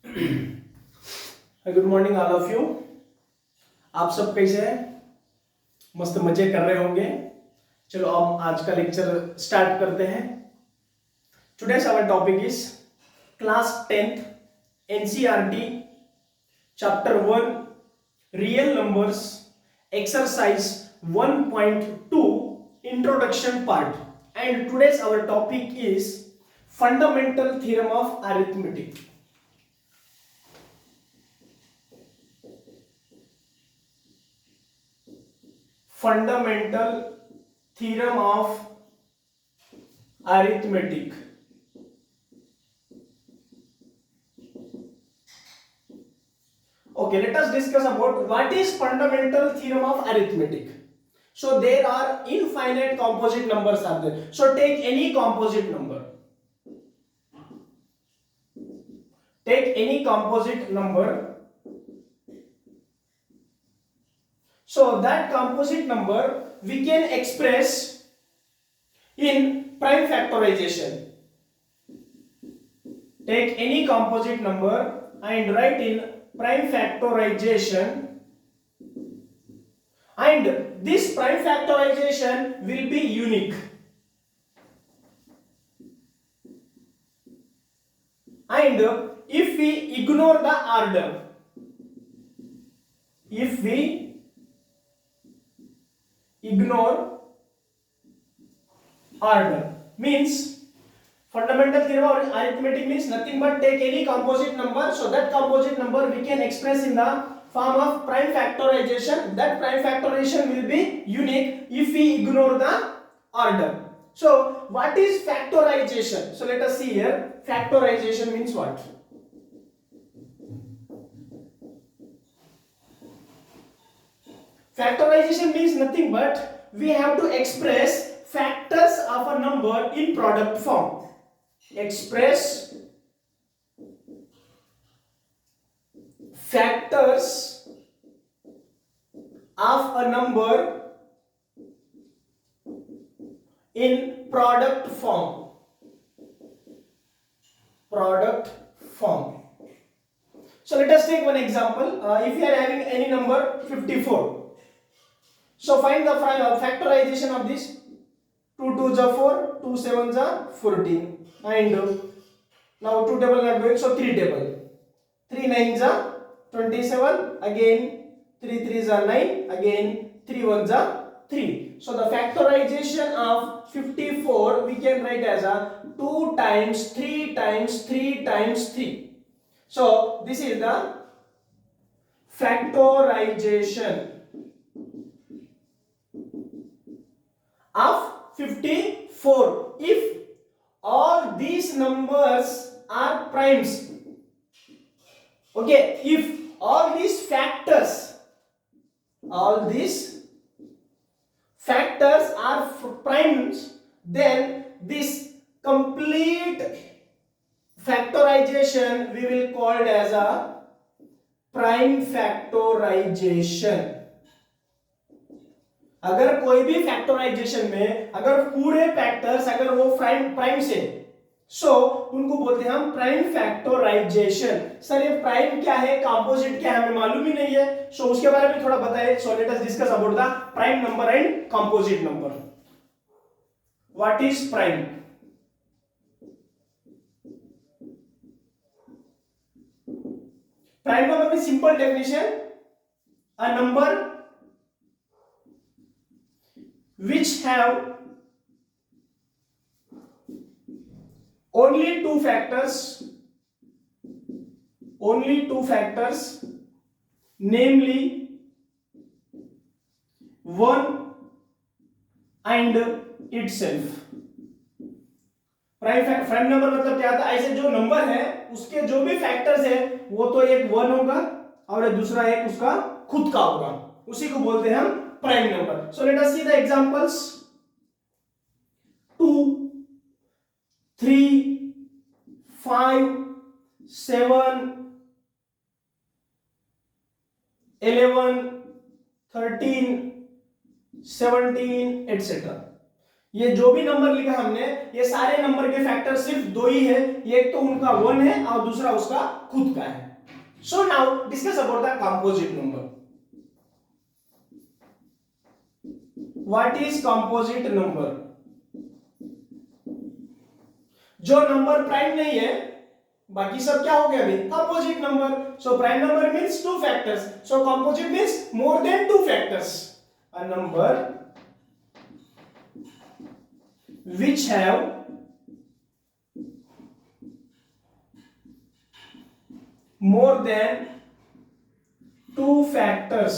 Good morning all of you. आप सब कैसे हैं? मस्त मजे कर रहे होंगे। चलो अब आज का लेक्चर स्टार्ट करते हैं। Today's our topic is class 10th NCERT chapter 1 real numbers exercise 1.2 introduction part and today's our topic is fundamental theorem of arithmetic. Fundamental theorem of arithmetic. Okay, let us discuss about what is fundamental theorem of arithmetic. So there are infinite composite numbers are there. So take any composite number. Take any composite number. So that composite number we can express in prime factorization. Take any composite number and write in prime factorization, and this prime factorization will be unique. And if we ignore the order, if we ignore order means fundamental theorem of arithmetic means nothing but take any composite number, so that composite number we can express in the form of prime factorization. That prime factorization will be unique if we ignore the order. So what is factorization? So let us see here. Factorization means what? Factorization means nothing but we have to express factors of a number in product form. Express factors of a number in product form. Product form. So let us take one example. If you are having any number 54, so find the factorization of this. 2 2s are 4, 2 7s are 14, and now 2 table not going, so 3 table. 3 9s are 27, again 3 3s are 9, again 3 1s are 3. So the factorization of 54 we can write as a 2 times 3 times 3 times 3. So this is the factorization of 54 if all these numbers are primes. Okay, if all these factors are primes, then this complete factorization we will call it as a prime factorization. अगर कोई भी factorisation में अगर पूरे factors अगर वो prime से, सो उनको बोलते हैं हम प्राइम फैक्टराइजेशन. सर ये प्राइम क्या है, कंपोजिट क्या है, हमें मालूम ही नहीं है. सो उसके बारे में थोड़ा बताइए. So let us discuss about the prime number and composite number. What is prime? Prime number में simple definition, a number which have only two factors, namely 1 and itself. Prime number मतलब क्या था? ऐसे जो नंबर है उसके जो भी फैक्टर्स है वो तो एक 1 होगा और दूसरा एक उसका खुद का होगा, उसी को बोलते हैं हम prime number. So let us see the examples. 2 3 5 7 11 13 17 etc. ये जो भी नंबर लिखा हमने, ये सारे नंबर के फैक्टर सिर्फ दो ही है, एक तो उनका 1 है और दूसरा उसका खुद का है। So now discuss about the composite number. What is composite number? जो नंबर प्राइम नहीं है, बाकी सब क्या हो गया अभी? Composite number. So prime number means two factors, so composite means more than two factors. A number which have more than two factors,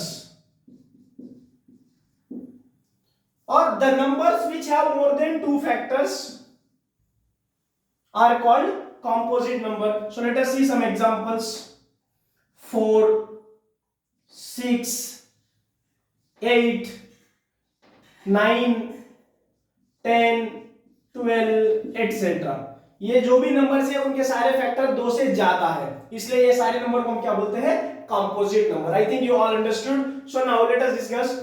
or the numbers which have more than two factors are called composite number. So let us see some examples. 4, 6, 8, 9, 10, 12 etc. ये जो भी numbers है उनके सारे factor दो से ज्यादा है, इसलिए ये सारे नंबर को हम क्या बोलते हैं? Composite number. I think you all understood. So now let us discuss.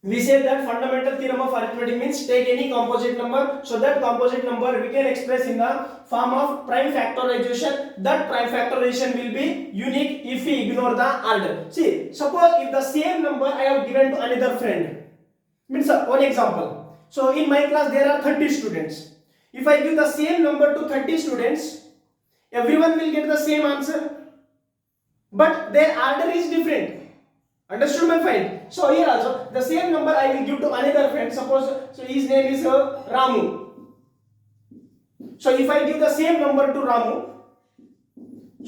We said that fundamental theorem of arithmetic means take any composite number, so that composite number we can express in the form of prime factorization. That prime factorization will be unique if we ignore the order. See, suppose if the same number I have given to another friend, means one example. So in my class there are 30 students. If I give the same number to 30 students, everyone will get the same answer, but their order is different. Understood my friend? So here also the same number I will give to another friend. Suppose so his name is Ramu. So if I give the same number to Ramu,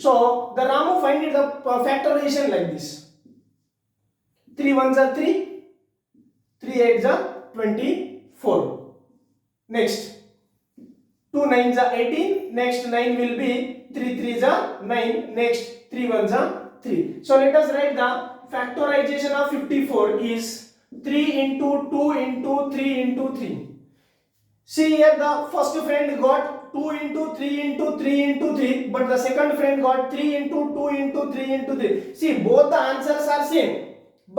so the Ramu find it the factorization like this. 3 1s are 3, 3 8s are 24. Next 2 9s are 18. Next 9 will be 3 3s are 9. Next 3 1s are 3. So let us write the factorization of 54 is 3 into 2 into 3 into 3. See here the first friend got 2 into 3 into 3 into 3, but the second friend got 3 into 2 into 3 into 3. See, both the answers are same,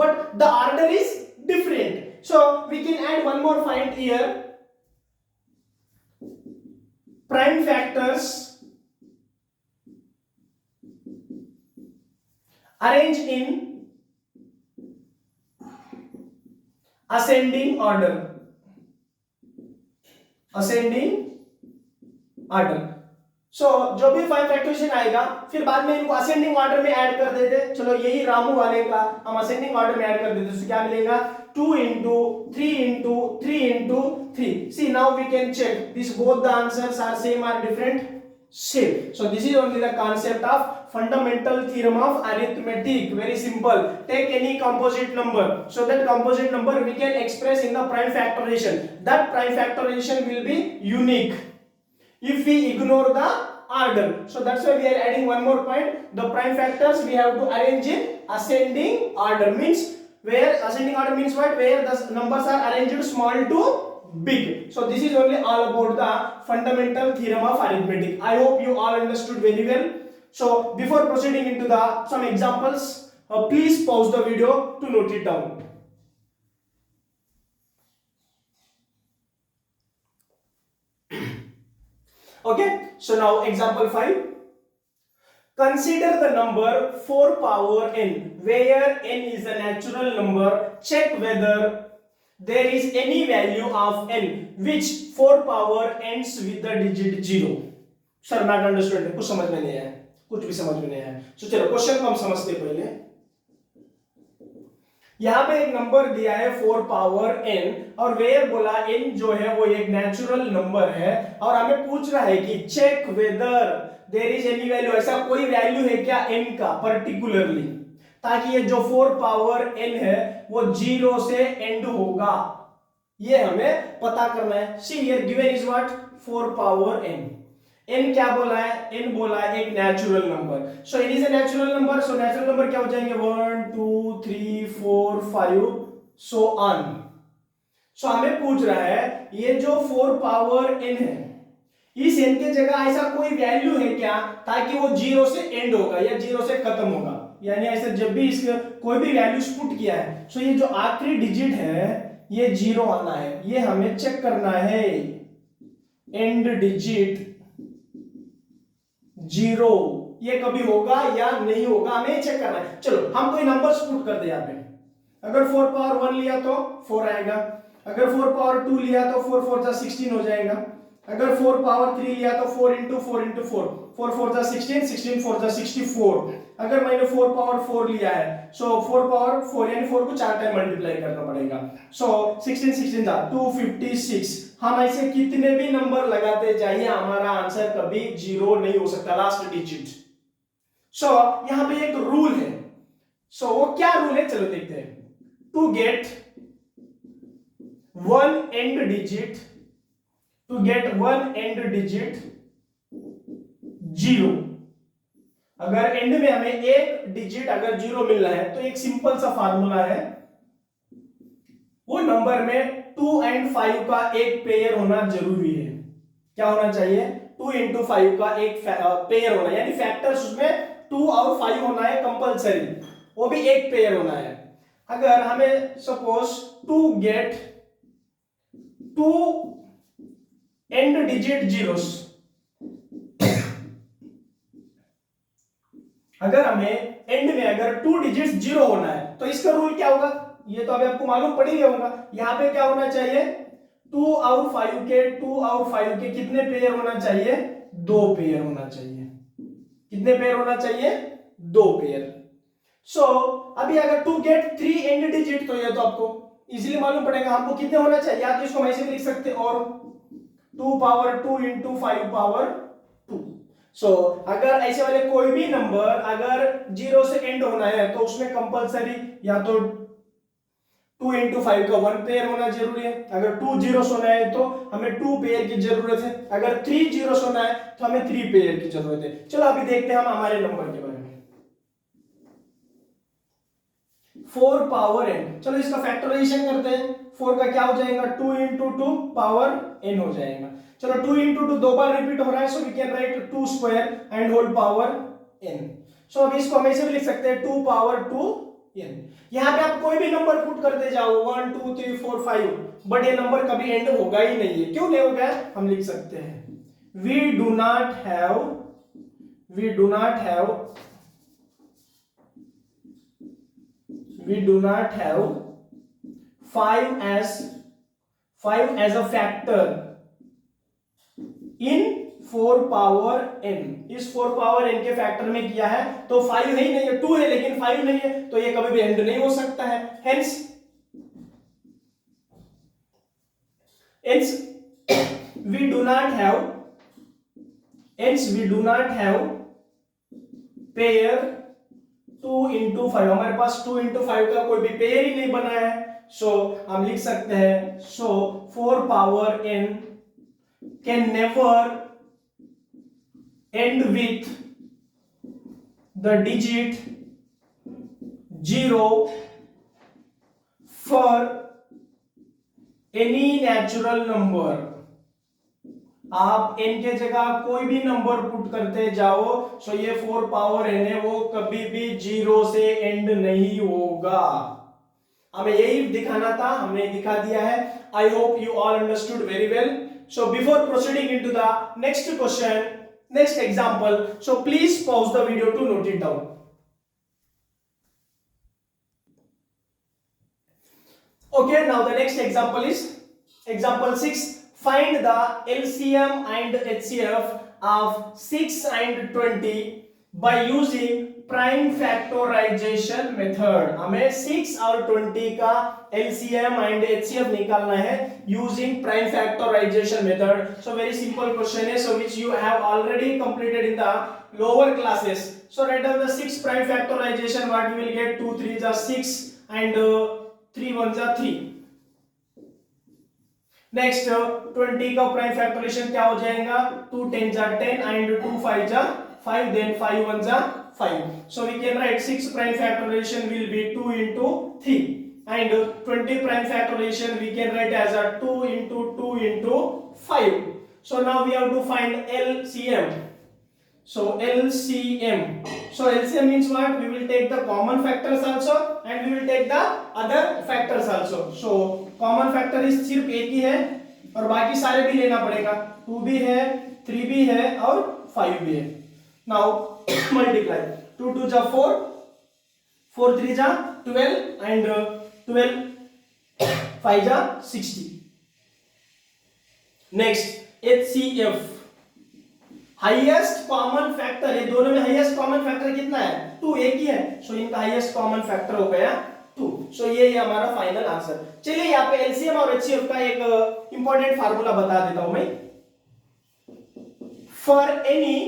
but the order is different. So we can add one more point here. Prime factors arranged in ascending order. Ascending order. So जो भी 5 factorisation आएगा फिर बाद में इनको ascending order में add कर देते। चलो यही रामू वाले का हम असेंडिंग ऑर्डर में ऐड कर देते, तो क्या मिलेगा? 2 into 3 into 3 into 3. See, now we can check this both the answers are same or different? Same. So this is only the concept of fundamental theorem of arithmetic. Very simple. Take any composite number, so that composite number we can express in the prime factorization. That prime factorization will be unique if we ignore the order. So that's why we are adding one more point. The prime factors we have to arrange in ascending order. Means where ascending order means what? Where the numbers are arranged small to big. So this is only all about the fundamental theorem of arithmetic. I hope you all understood very well. So before proceeding into the some examples, please pause the video to note it down. Okay, so now example 5. Consider the number 4 power n, where n is a natural number. Check whether there is any value of n which 4 power ends with the digit 0. Sir not understood, कुछ समझ में नहीं आया, कुछ भी समझ में नहीं आया। तो चलो क्वेश्चन को हम समझते पहले। यहाँ पे एक नंबर दिया है 4 पावर n और वेयर बोला n जो है वो एक नेचुरल नंबर है और हमें पूछ रहा है कि check whether there is any value, ऐसा कोई वैल्यू है क्या n का पर्टिकुलरली, ताकि ये जो 4 पावर n है वो 0 से एंड होगा, ये हमें पता करना है। See here given is what? 4 power n। n क्या बोला है? n बोला है एक natural number. So n is a natural number, so natural number क्या हो जाएंगे? 1 2 3 4 5 सो ऑन। सो हमें पूछ रहा है ये जो 4 पावर n है, इस n के जगह ऐसा कोई वैल्यू है क्या ताकि वो 0 से एंड होगा या 0 से खत्म होगा, यानी ऐसे जब भी इसका कोई भी वैल्यूज पुट किया है, सो ये जो आखिरी डिजिट है ये 0 आना है, ये हमें चेक करना है। एंड डिजिट 0 ये कभी होगा या नहीं होगा, हमें चेक करना है। चलो हम कोई नंबर्स पुट कर दे यहाँ पे। अगर 4 पावर 1 लिया तो 4 आएगा, अगर 4 पावर 2 लिया तो 4 4 जा 16 हो जाएगा, अगर 4 पावर 3 लिया तो 4 इंटू 4 इंटू 4, 4 4 जा 16, 16 4 जा 64। अगर मैंने 4 पावर 4 लिया है, सो 4 पावर 4 यानी 4 को 4 टाइम मल्टीप्लाई करना पड़ेगा। सो 16 16 जा 256। हम ऐसे कितने भी नंबर लगाते जाइए, हमारा आंसर कभी 0 नहीं हो सकता, लास्ट डिजिट। सो यहां पे एक रूल है। सो वो क्या रूल है, चलो देखते हैं। To get one end digit, to get one end digit 0, अगर एंड में हमें एक डिजिट अगर 0 मिलना है तो एक सिंपल सा फार्मूला है, वो नंबर में 2 एंड 5 का एक पेयर होना जरूरी है। क्या होना चाहिए, 2 इंटू 5 का एक पेयर होना, यानी फैक्टर्स उसमें 2 और 5 होना है कंपलसरी, वो भी एक पेयर होना है। अगर हमें suppose to get 2 end digit zeros, अगर हमें एंड में अगर 2 डिजिट्स 0 होना है तो इसका रूल क्या होगा, ये तो अभी आपको मालूम पड़ ही गया होगा। यहां पे क्या होना चाहिए, 2 और 5 के कितने पेयर होना चाहिए, 2 पेयर होना चाहिए। कितने पेयर होना चाहिए, 2 पेयर। सो अभी अगर 2 गेट 3 एंड डिजिट, तो ये तो आपको इजीली मालूम पड़ेगा हमको कितने होना चाहिए, या तो इसको हम ऐसे भी लिख सकते हैं, और 2 पावर 2 इंटू 5 पावर 2। सो अगर ऐसे वाले कोई भी नंबर अगर 0 से एंड होना है तो उसमें कंपलसरी या तो 2 इंटू 5 का 1 पेयर होना जरूरी है, अगर 2 जीरोस होना है तो हमें 2 पेयर की जरूरत है, अगर 3 जीरोस होना है तो हमें 3 पेयर की जरूरत है। चलो अभी देखते हैं हम हमारे नंबर के बारे में। 4 पावर n, चलो इसका फैक्टराइजेशन करते हैं। 4 का क्या हो जाएगा, 2 इंटू 2 पावर n हो जाएगा। चलो 2 इंटू 2 दो बार रिपीट हो रहा है, so we can write 2 square and whole power n। So अब इसको हम ऐसे भी लिख सकते हैं 2 पावर 2 n। यहां पे आप कोई भी नंबर पुट करते जाओ 1 2 3 4 5, बट ये नंबर कभी एंड होगा ही नहीं है। क्यों नहीं होगा, हम लिख सकते हैं we do not have 5 as a factor in 4 power n। इस 4 पावर n के फैक्टर में किया है तो 5 है ही नहीं है, 2 है लेकिन 5 नहीं है, तो ये कभी भी एंड नहीं हो सकता है। Hence we do not have pair 2 into 5। हमारे पास 2 into 5 का कोई भी पेयर ही नहीं बना है, सो हम लिख सकते हैं, सो 4 power n can never end with the digit 0 for any natural number। आप n के जगह कोई भी नंबर पुट करते जाओ, सो ये 4 पावर n है वो कभी भी 0 से एंड नहीं होगा। हमें यही दिखाना था, हमने दिखा दिया है। I hope you all understood very well. So before proceeding into the next question, next example, so please pause the video to note it down. Okay, now the next example is example 6. Find the LCM and HCF of 6 and 20 by using prime factorization method। हमें 6 और 20 का LCM and HCF निकालना है using prime factorization method। So very simple question है, so which you have already completed in the lower classes। So write down the 6 prime factorization, what we will get, 2 3 are 6 and 3 1 are 3। Next 20 का prime factorisation क्या हो जाएगा, 2 10 जा 10 and 2 5 जा 5, then 5 1 जा 5। So we can write 6 prime factorization will be 2 into 3 and 20 prime factorization we can write as a 2 into 2 into 5। So now we have to find LCM। So LCM. So LCM means what? We will take the common factors also and we will take the other factors also. So common factor is सिर्फ एक ही है और बाकी सारे भी लेना पड़ेगा. 2 भी है, 3 भी है और 5 भी है. Now multiply. 2 2 जा 4, 4 3 जा 12 and 12 5 जा 60. Next HCF. Highest common factor, ये दोनों में हाईएस्ट कॉमन फैक्टर कितना है? 2, एक ही है. सो इनका हाईएस्ट कॉमन फैक्टर हो गया 2. सो ये हमारा फाइनल आंसर. चलिए यहाँ पे एलसीएम और एचसीएफ का एक इंपॉर्टेंट फार्मूला बता देता हूं मैं. For any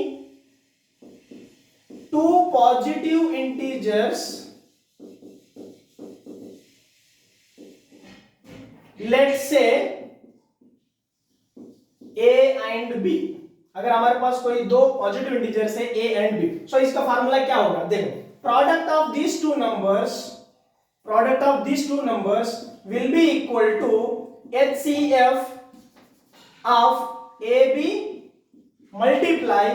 2 positive integers, let's say A and B. अगर हमारे पास कोई दो पॉजिटिव इंटीजर्स है A एंड B, सो इसका फार्मूला क्या होगा? देखो, product of these two numbers will be equal to HCF of AB multiply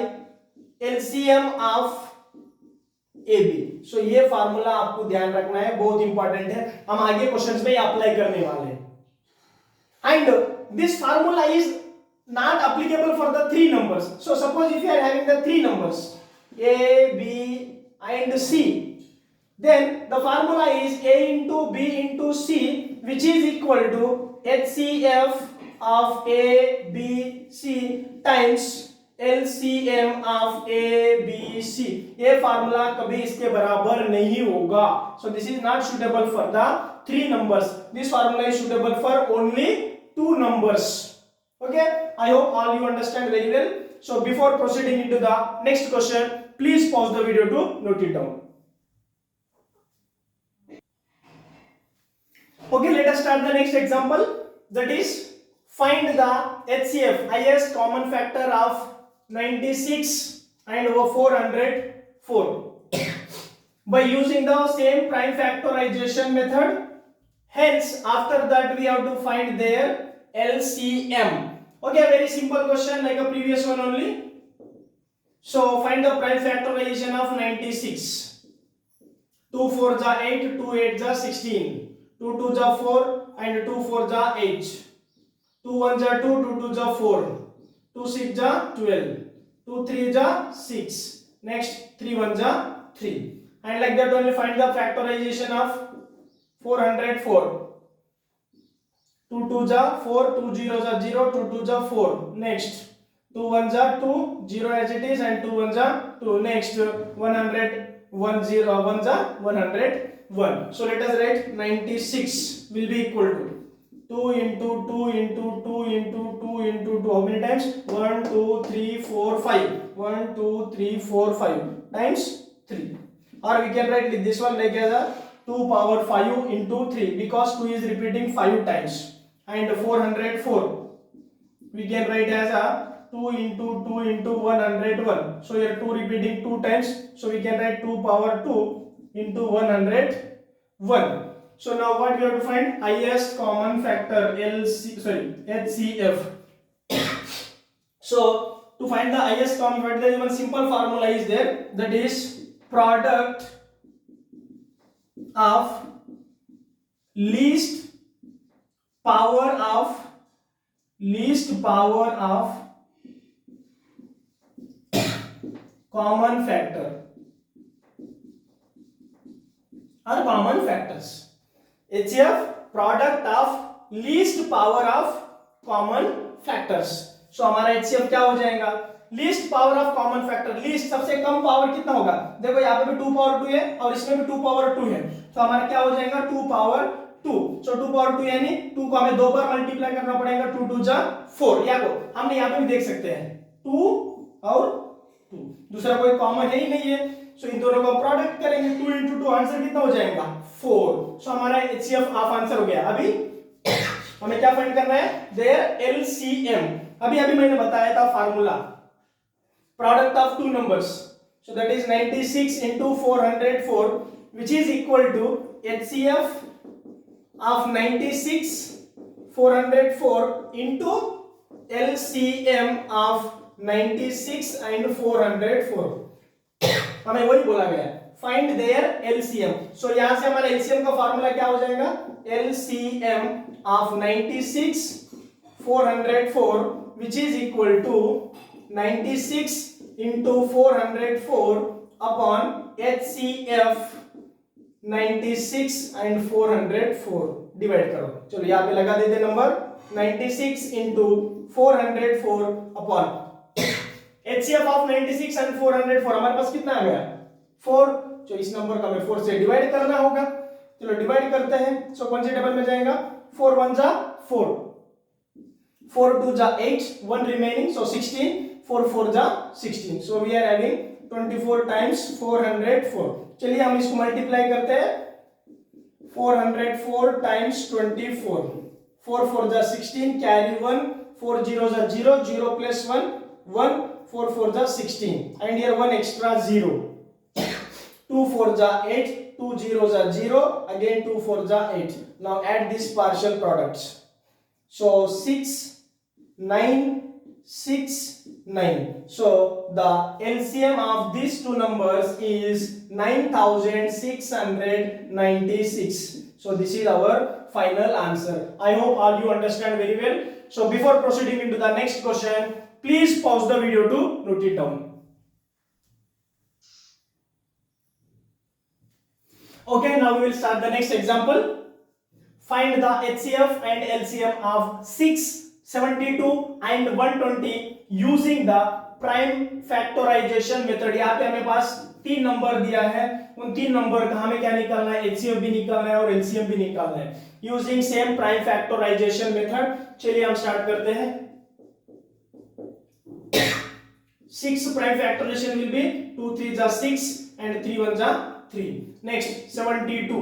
LCM of AB. So ये फार्मूला आपको ध्यान रखना है, बहुत इंपॉर्टेंट है. हम आगे क्वेश्चंस में अप्लाई करने वाले हैं. And this formula is not applicable for the 3 numbers. So suppose if you are having the 3 numbers A, B and C, then the formula is A into B into C, which is equal to HCF of A, B, C times LCM of A, B, C. ये formula कभी इसके बराबर नहीं होगा. So this is not suitable for the 3 numbers. This formula is suitable for only 2 numbers. Okay, I hope all you understand very well. So before proceeding into the next question, please pause the video to note it down. Okay, let us start the next example. That is, find the HCF, highest common factor of 96 and over 404 by using the same prime factorization method. Hence, after that we have to find their LCM. Okay, very simple question like a previous one only. So find the prime factorization of 96. 2 4 ja 8, 2 8 ja 16, 2 2 ja 4 and 2 4 ja 8, 2 1 ja 2, 2 2 ja 4, 2 6 ja 12, 2 3 ja 6, next 3 1 ja 3, and like that only find the factorization of 404. 2 2 जा 4, 2 0 जा 0, 2 2 जा 4, next 2 1 जा 2, 0 as it is and 2 1 जा 2, next 100 1 0 1 जा 101. So let us write 96 will be equal to 2 into 2 into 2 into 2 into 2, how many times? 1 2 3 4 5, 1 2 3 4 5 times 3, or we can write with this one like as a 2 power 5 into 3 because 2 is repeating 5 times. And 404 we can write as a 2 into 2 into 101. So here 2 repeating 2 times, so we can write 2 power 2 into 101. So now what we have to find? Highest common factor HCF. So to find the highest common factor, there is one simple formula is there, that is product of least power of common factor or common factors. HCF, product of least power of common factors. So हमारा HCF क्या हो जाएगा? Least power of common factor. Least सबसे कम power कितना होगा? देखो यहाँ पे भी 2 पावर 2 है और इसमें भी 2 पावर 2 है, तो हमारा क्या हो जाएगा? 2 पावर 2. सो 2 पावर 2 यानी 2 को हमें 2 बार मल्टीप्लाई करना पड़ेगा. 2 2 जा 4. या को हमने यहाँ पे भी देख सकते हैं 2 और 2, दूसरा कोई कॉमन है ही नहीं है. सो इन दोनों को प्रोडक्ट करेंगे. 2 into 2 आंसर कितना हो जाएगा? 4. सो हमारा HCF ऑफ आंसर हो गया. अभी हमें क्या फाइंड करना है? Their LCM. अभी मैंने बताया था formula, product of two numbers. So that is 96 into 404 which is equal to HCF of 96 404 into LCM of 96 and 404, हमें वही बोला गया है, फाइंड देयर एलसीएम। सो यहां से हमारा एलसीएम का फार्मूला क्या हो जाएगा, LCM of 96 404 which is equal to 96 into 404 upon HCF 96 and 404 divide करो। चलो यहाँ पे लगा देते number 96 into 404 upon HCF of 96 and 404 हमारे पास कितना आ गया 4। तो इस नंबर का हमें 4 से डिवाइड करना होगा। चलो डिवाइड करते हैं। सो कौन से टेबल में जाएगा, 4 1 जा 4, 4 2 जा 8, 1 रिमेनिंग, सो 16, 4 4 जा 16। So we are having 24 times 404। चलिए हम इसको मल्टीप्लाई करते हैं, 404 टाइम्स 24, 4 4 जा 16, कैरी 1, 4 0 जा 0, 0 प्लस 1 1, 4 4 जा 16 एंड here 1 extra 0, 2 4 जा 8, 2 0 जा 0, again 2 4 जा 8. Now add these partial products. So 6 9 6 9. So the LCM of these two numbers is 9696. So this is our final answer. I hope all you understand very well. So before proceeding into the next question, please pause the video to note it down. Okay, now we will start the next example. Find the HCF and LCM of 6, 72 and 120 using the prime factorization method. यहाँ पे हमें पास 3 number दिया है, उन 3 number का हमें क्या निकालना है, HCF भी निकालना है और LCM भी निकालना है using same prime factorization method. चलिए हम स्टार्ट करते हैं। 6 prime factorization will be 2 3 जा 6 and 3 1 जा 3. Next 72,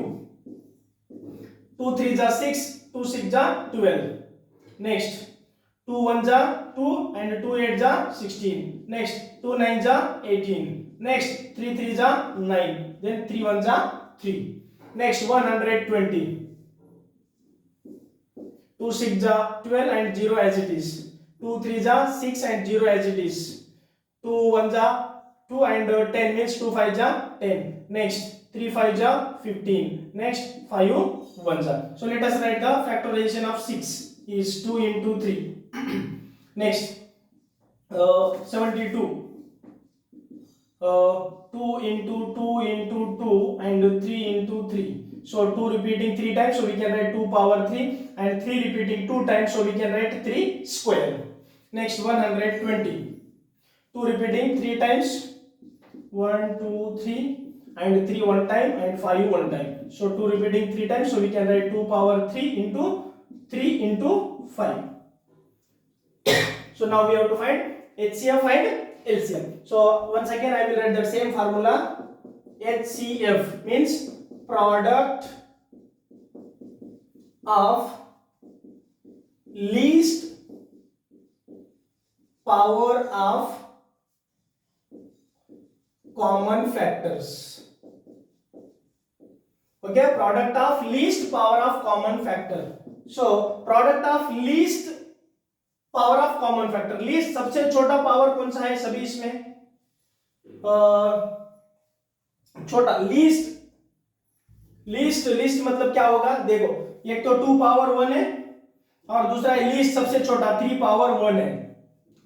2 3 जा 6, 2 6 जा 12. Next 2 1 जा 2 and 2 8 जा 16. Next 2 9 जा 18. Next 3 3 जा 9. Then 3 1 जा 3. Next 120, 2 6 जा 12 and 0 as it is. 2 3 जा 6 and 0 as it is. 2 1 जा 2 and 10 means 2 5 जा 10. Next 3 5 जा 15. Next 5 1 जा. So let us write the factorization of 6 is 2 into 3. Next 72, 2 into 2 into 2 and 3 into 3. So 2 repeating 3 times, so we can write 2 power 3 and 3 repeating 2 times, so we can write 3 square. Next 120, 2 repeating 3 times, 1 2 3 and 3 one time and 5 one time. So 2 repeating 3 times, so we can write 2 power 3 into 3 into 5. So now we have to find HCF and LCM. So once again I will write the same formula. HCF means product of least power of common factors. Okay, product of least power of common factor. So product of least power of common factor, least सबसे छोटा power कौन सा है सभी इसमें, छोटा least, least least मतलब क्या होगा, देखो एक तो 2 पावर 1 है और दूसरा है लीस्ट सबसे छोटा 3 पावर 1 है,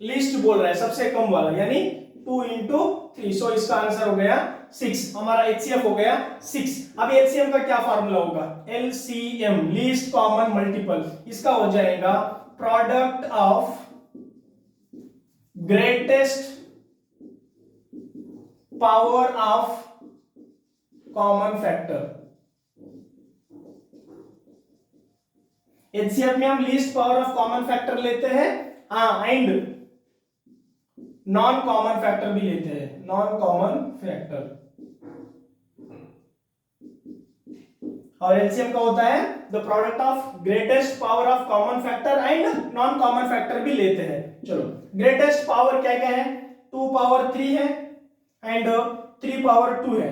लीस्ट बोल रहा है सबसे कम वाला, यानी 2 into 3. सो इसका आंसर हो गया 6, हमारा HCF हो गया 6. अब LCM का क्या फार्मूला होगा, LCM लीस्ट कॉमन मल्टीपल, इसका हो जाएगा product of greatest power of common factor. HCF में हम least power of common factor लेते हैं, हाँ, एंड नॉन कॉमन फैक्टर भी लेते हैं, नॉन कॉमन फैक्टर, और LCM का होता है the product of greatest power of common factor and non common factor भी लेते हैं। चलो ग्रेटेस्ट पावर क्या क्या है, 2 पावर 3 है एंड 3 पावर 2 है,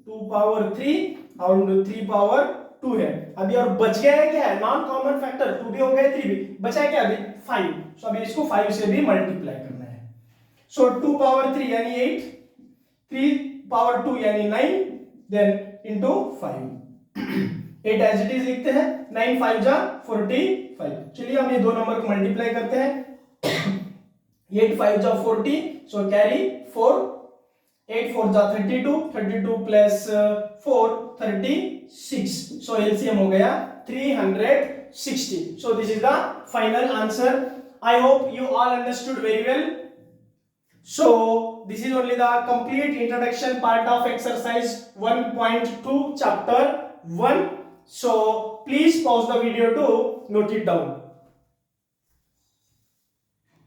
2 पावर 3 और 3 पावर 2 है। अभी और बच गया है क्या है, नॉन कॉमन फैक्टर 2 भी हो गए 3 भी, बचा है क्या अभी 5। सो अभी इसको 5 से भी मल्टीप्लाई करना है। So 2 power 3 यानी 8, 3 power 2 यानी 9, then into 5. 8 as it is लिखते हैं, 9 5 जा 45. चलिए हम ये दो नंबर को मल्टीप्लाई करते हैं. 8 5 जा 40, so carry 4. 8 4 जा 32, 32 plus 4 36. So LCM हो गया 360. So this is the final answer. I hope you all understood very well. So this is only the complete introduction part of exercise 1.2 chapter 1. So please pause the video to note it down.